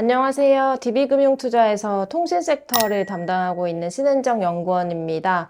안녕하세요. DB금융투자에서 통신 섹터를 담당하고 있는 신은정 연구원입니다.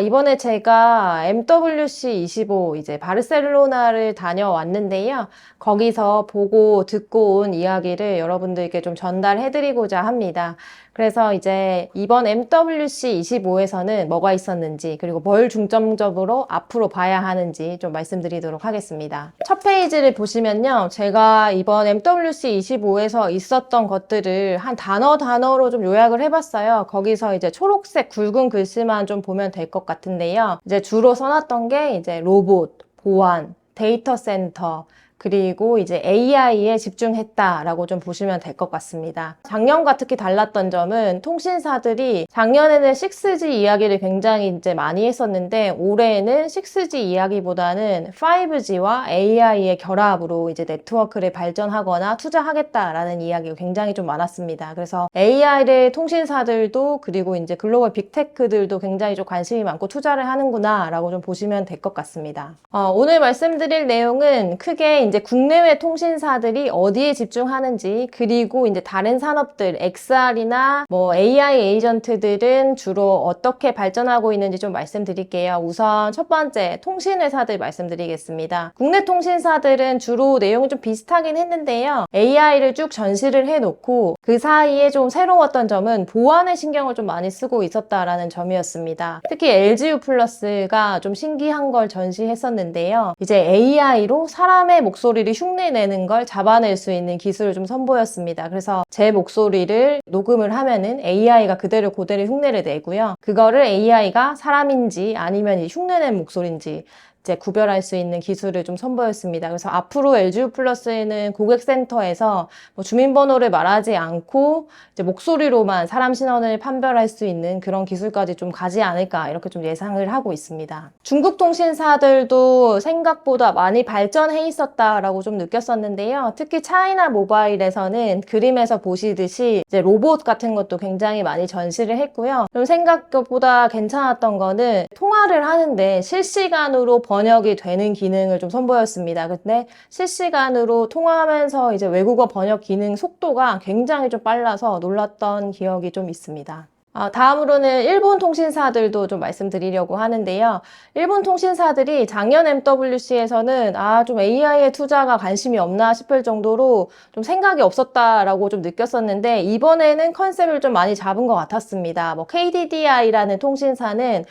이번에 제가 MWC25 이제 바르셀로나를 다녀왔는데요. 거기서 보고 듣고 온 이야기를 여러분들께 좀 전달해드리고자 합니다. 그래서 이제 이번 MWC25에서는 뭐가 있었는지, 그리고 뭘 중점적으로 앞으로 봐야 하는지 좀 말씀드리도록 하겠습니다. 첫 페이지를 보시면요. 제가 이번 MWC25에서 있었던 것들을 한 단어로 좀 요약을 해봤어요. 거기서 이제 초록색 굵은 글씨만 좀 보면 될 것 같은데요. 이제 주로 써놨던 게 이제 로봇, 보안, 데이터 센터, 그리고 이제 AI에 집중했다라고 좀 보시면 될 것 같습니다. 작년과 특히 달랐던 점은 통신사들이 작년에는 6G 이야기를 굉장히 이제 많이 했었는데 올해에는 6G 이야기보다는 5G와 AI의 결합으로 이제 네트워크를 발전하거나 투자하겠다라는 이야기가 굉장히 좀 많았습니다. 그래서 AI를 통신사들도 그리고 이제 글로벌 빅테크들도 굉장히 좀 관심이 많고 투자를 하는구나라고 좀 보시면 될 것 같습니다. 오늘 말씀드릴 내용은 크게 이제 국내외 통신사들이 어디에 집중하는지, 그리고 이제 다른 산업들, XR이나 뭐 AI 에이전트들은 주로 어떻게 발전하고 있는지 좀 말씀드릴게요. 우선 첫 번째, 통신회사들 말씀드리겠습니다. 국내 통신사들은 주로 내용이 좀 비슷하긴 했는데요. AI를 쭉 전시를 해놓고 그 사이에 좀 새로웠던 점은 보안에 신경을 좀 많이 쓰고 있었다라는 점이었습니다. 특히 LGU+가 좀 신기한 걸 전시했었는데요. 이제 AI로 사람의 목소리를 흉내내는 걸 잡아낼 수 있는 기술을 좀 선보였습니다. 그래서 제 목소리를 녹음을 하면은 AI가 그대로 흉내를 내고요. 그거를 AI가 사람인지 아니면 흉내낸 목소리인지 이제 구별할 수 있는 기술을 좀 선보였습니다. 그래서 앞으로 LGU+는 고객센터에서 뭐 주민번호를 말하지 않고 이제 목소리로만 사람 신원을 판별할 수 있는 그런 기술까지 좀 가지 않을까 이렇게 좀 예상을 하고 있습니다. 중국 통신사들도 생각보다 많이 발전해 있었다라고 좀 느꼈었는데요. 특히 차이나 모바일에서는 그림에서 보시듯이 이제 로봇 같은 것도 굉장히 많이 전시를 했고요. 좀 생각보다 괜찮았던 거는 통화를 하는데 실시간으로 번역이 되는 기능을 좀 선보였습니다. 근데 실시간으로 통화하면서 이제 외국어 번역 기능 속도가 굉장히 좀 빨라서 놀랐던 기억이 좀 있습니다. 다음으로는 일본 통신사들도 좀 말씀드리려고 하는데요. 일본 통신사들이 작년 MWC에서는 좀 AI에 투자가 관심이 없나 싶을 정도로 좀 생각이 없었다라고 좀 느꼈었는데 이번에는 컨셉을 좀 많이 잡은 것 같았습니다. 뭐 KDDI라는 통신사는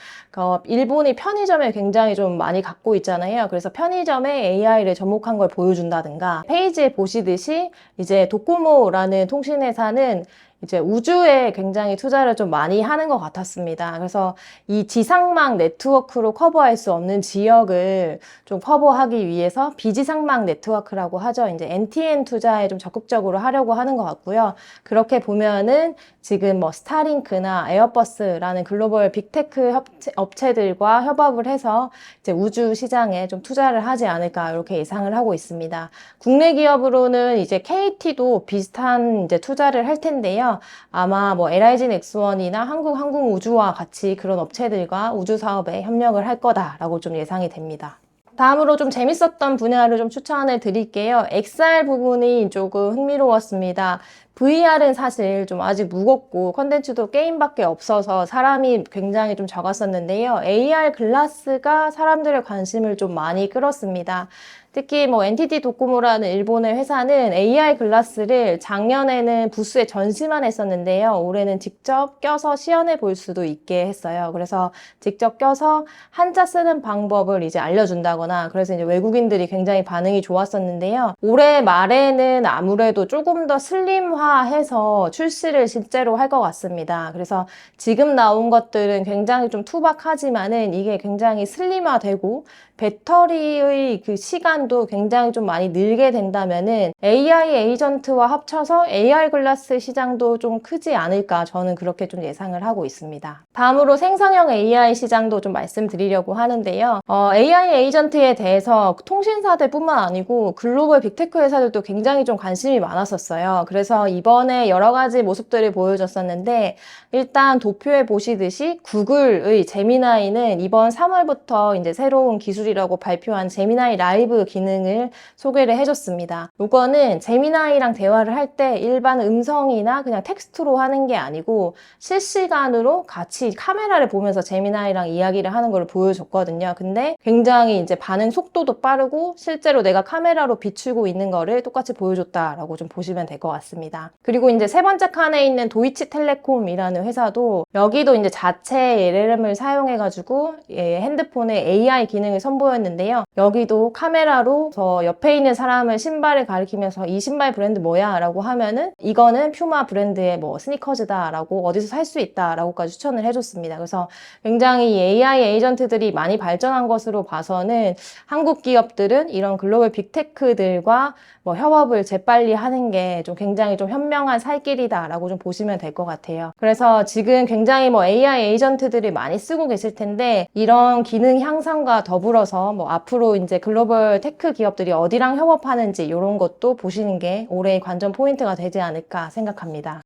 일본이 편의점에 굉장히 좀 많이 갖고 있잖아요. 그래서 편의점에 AI를 접목한 걸 보여준다든가, 페이지에 보시듯이 이제 도코모라는 통신회사는 이제 우주에 굉장히 투자를 좀 많이 하는 것 같았습니다. 그래서 이 지상망 네트워크로 커버할 수 없는 지역을 좀 커버하기 위해서 비지상망 네트워크라고 하죠. 이제 NTN 투자에 좀 적극적으로 하려고 하는 것 같고요. 그렇게 보면은 지금 뭐 스타링크나 에어버스라는 글로벌 빅테크 업체들과 협업을 해서 이제 우주 시장에 좀 투자를 하지 않을까 이렇게 예상을 하고 있습니다. 국내 기업으로는 이제 KT도 비슷한 이제 투자를 할 텐데요. 아마 뭐 LIG 넥스원이나 한국항공우주와 같이 그런 업체들과 우주 사업에 협력을 할 거다라고 좀 예상이 됩니다. 다음으로 좀 재밌었던 분야를 좀 추천을 드릴게요. XR 부분이 조금 흥미로웠습니다. VR은 사실 좀 아직 무겁고 컨텐츠도 게임밖에 없어서 사람이 굉장히 좀 적었었는데요. AR 글라스가 사람들의 관심을 좀 많이 끌었습니다. 특히 뭐 NTT 도코모라는 일본의 회사는 AR 글라스를 작년에는 부스에 전시만 했었는데요. 올해는 직접 껴서 시연해 볼 수도 있게 했어요. 그래서 직접 껴서 한자 쓰는 방법을 이제 알려준다거나, 그래서 이제 외국인들이 굉장히 반응이 좋았었는데요. 올해 말에는 아무래도 조금 더 슬림화해서 출시를 실제로 할 것 같습니다. 그래서 지금 나온 것들은 굉장히 좀 투박하지만은 이게 굉장히 슬림화되고 배터리의 그 시간도 굉장히 좀 많이 늘게 된다면은 AI 에이전트와 합쳐서 AR 글라스 시장도 좀 크지 않을까, 저는 그렇게 좀 예상을 하고 있습니다. 다음으로 생성형 AI 시장도 좀 말씀드리려고 하는데요. AI 에이전트에 대해서 통신사들뿐만 아니고 글로벌 빅테크 회사들도 굉장히 좀 관심이 많았었어요. 그래서 이번에 여러 가지 모습들을 보여줬었는데 일단 도표에 보시듯이 구글의 제미나이는 이번 3월부터 이제 새로운 기술이라고 발표한 제미나이 라이브 기능을 소개를 해줬습니다. 이거는 제미나이랑 대화를 할 때 일반 음성이나 그냥 텍스트로 하는 게 아니고 실시간으로 같이 카메라를 보면서 제미나이랑 이야기를 하는 걸 보여줬거든요. 근데 굉장히 이제 반응 속도도 빠르고 실제로 내가 카메라로 비추고 있는 거를 똑같이 보여줬다라고 좀 보시면 될 것 같습니다. 그리고 이제 세 번째 칸에 있는 도이치텔레콤이라는 회사도 여기도 이제 자체 LLM을 사용해가지고 핸드폰에 AI 기능을 선보였는데요. 여기도 카메라로 저 옆에 있는 사람을 신발을 가리키면서 이 신발 브랜드 뭐야? 라고 하면은 이거는 퓨마 브랜드의 뭐 스니커즈다 라고 어디서 살 수 있다 라고까지 추천을 해줬습니다. 그래서 굉장히 AI 에이전트들이 많이 발전한 것으로 봐서는 한국 기업들은 이런 글로벌 빅테크들과 뭐 협업을 재빨리 하는 게 좀 굉장히 좀 현명한 살 길이다라고 좀 보시면 될 것 같아요. 그래서 지금 굉장히 뭐 AI 에이전트들을 많이 쓰고 계실 텐데 이런 기능 향상과 더불어서 뭐 앞으로 이제 글로벌 테크 기업들이 어디랑 협업하는지 이런 것도 보시는 게 올해의 관전 포인트가 되지 않을까 생각합니다.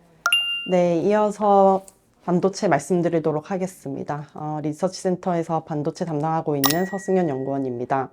네, 이어서 반도체 말씀드리도록 하겠습니다. 리서치센터에서 반도체 담당하고 있는 서승현 연구원입니다.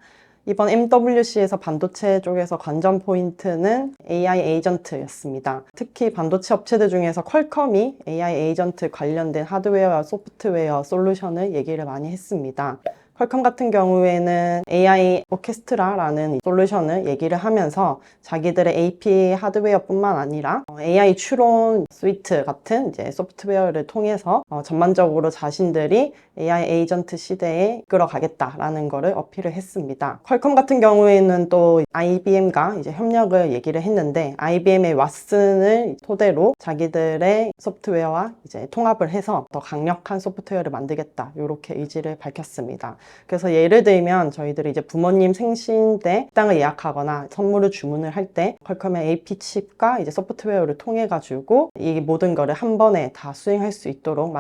이번 MWC에서 반도체 쪽에서 관전 포인트는 AI 에이전트였습니다. 특히 반도체 업체들 중에서 퀄컴이 AI 에이전트 관련된 하드웨어와 소프트웨어 솔루션을 얘기를 많이 했습니다. 퀄컴 같은 경우에는 AI 오케스트라라는 솔루션을 얘기를 하면서 자기들의 AP 하드웨어뿐만 아니라 AI 추론 스위트 같은 이제 소프트웨어를 통해서 전반적으로 자신들이 AI 에이전트 시대에 이끌어가겠다라는 거를 어필을 했습니다. 퀄컴 같은 경우에는 또 IBM과 이제 협력을 얘기를 했는데 IBM의 왓슨을 토대로 자기들의 소프트웨어와 이제 통합을 해서 더 강력한 소프트웨어를 만들겠다 이렇게 의지를 밝혔습니다. 그래서 예를 들면 저희들이 이제 부모님 생신 때 식당을 예약하거나 선물을 주문을 할 때 퀄컴의 AP 칩과 이제 소프트웨어를 통해 가지고 이 모든 거를 한 번에 다 수행할 수 있도록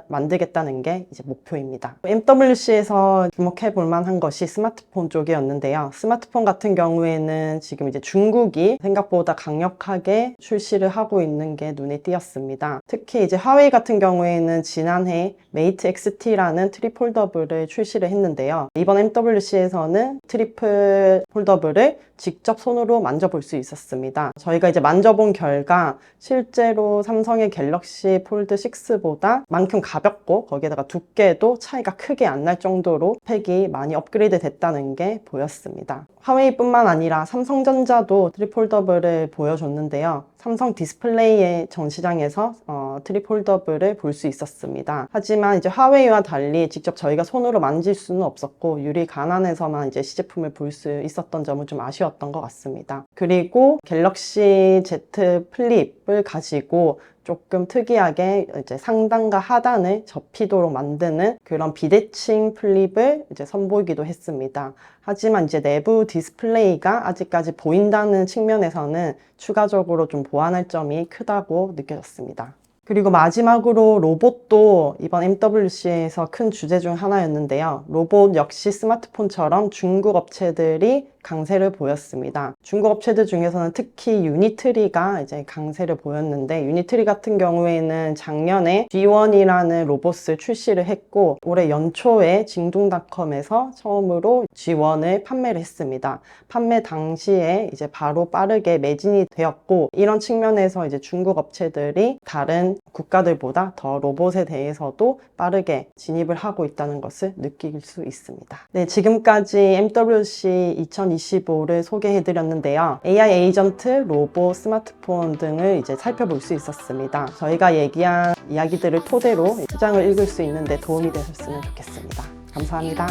만들겠다는 게 이제 목표입니다. MWC에서 주목해 볼 만한 것이 스마트폰 쪽이었는데요. 스마트폰 같은 경우에는 지금 이제 중국이 생각보다 강력하게 출시를 하고 있는 게 눈에 띄었습니다. 특히 이제 화웨이 같은 경우에는 지난해 메이트 XT라는 트립 폴더블을 출시를 했는데요. 이번 MWC에서는 트리플 폴더블을 직접 손으로 만져볼 수 있었습니다. 저희가 이제 만져본 결과 실제로 삼성의 갤럭시 폴드 6보다 만큼 가볍고 거기에다가 두께도 차이가 크게 안 날 정도로 스펙이 많이 업그레이드 됐다는 게 보였습니다. 화웨이뿐만 아니라 삼성전자도 트립 폴더블을 보여줬는데요. 삼성 디스플레이의 전시장에서 트립 폴더블을 볼 수 있었습니다. 하지만 이제 화웨이와 달리 직접 저희가 손으로 만질 수는 없었고 유리 간안에서만 이제 시제품을 볼 수 있었던 점은 좀 아쉬웠던 것 같습니다. 그리고 갤럭시 Z 플립을 가지고 조금 특이하게 이제 상단과 하단을 접히도록 만드는 그런 비대칭 플립을 이제 선보이기도 했습니다. 하지만 이제 내부 디스플레이가 아직까지 보인다는 측면에서는 추가적으로 좀 보완할 점이 크다고 느껴졌습니다. 그리고 마지막으로 로봇도 이번 MWC에서 큰 주제 중 하나였는데요. 로봇 역시 스마트폰처럼 중국 업체들이 강세를 보였습니다. 중국 업체들 중에서는 특히 유니트리가 이제 강세를 보였는데 유니트리 같은 경우에는 작년에 G1이라는 로봇을 출시를 했고 올해 연초에 징둥닷컴에서 처음으로 G1을 판매를 했습니다. 판매 당시에 이제 바로 빠르게 매진이 되었고 이런 측면에서 이제 중국 업체들이 다른 국가들보다 더 로봇에 대해서도 빠르게 진입을 하고 있다는 것을 느낄 수 있습니다. 네, 지금까지 MWC 2025를 소개해드렸는데요. AI 에이전트, 로봇, 스마트폰 등을 이제 살펴볼 수 있었습니다. 저희가 얘기한 이야기들을 토대로 시장을 읽을 수 있는데 도움이 되셨으면 좋겠습니다. 감사합니다.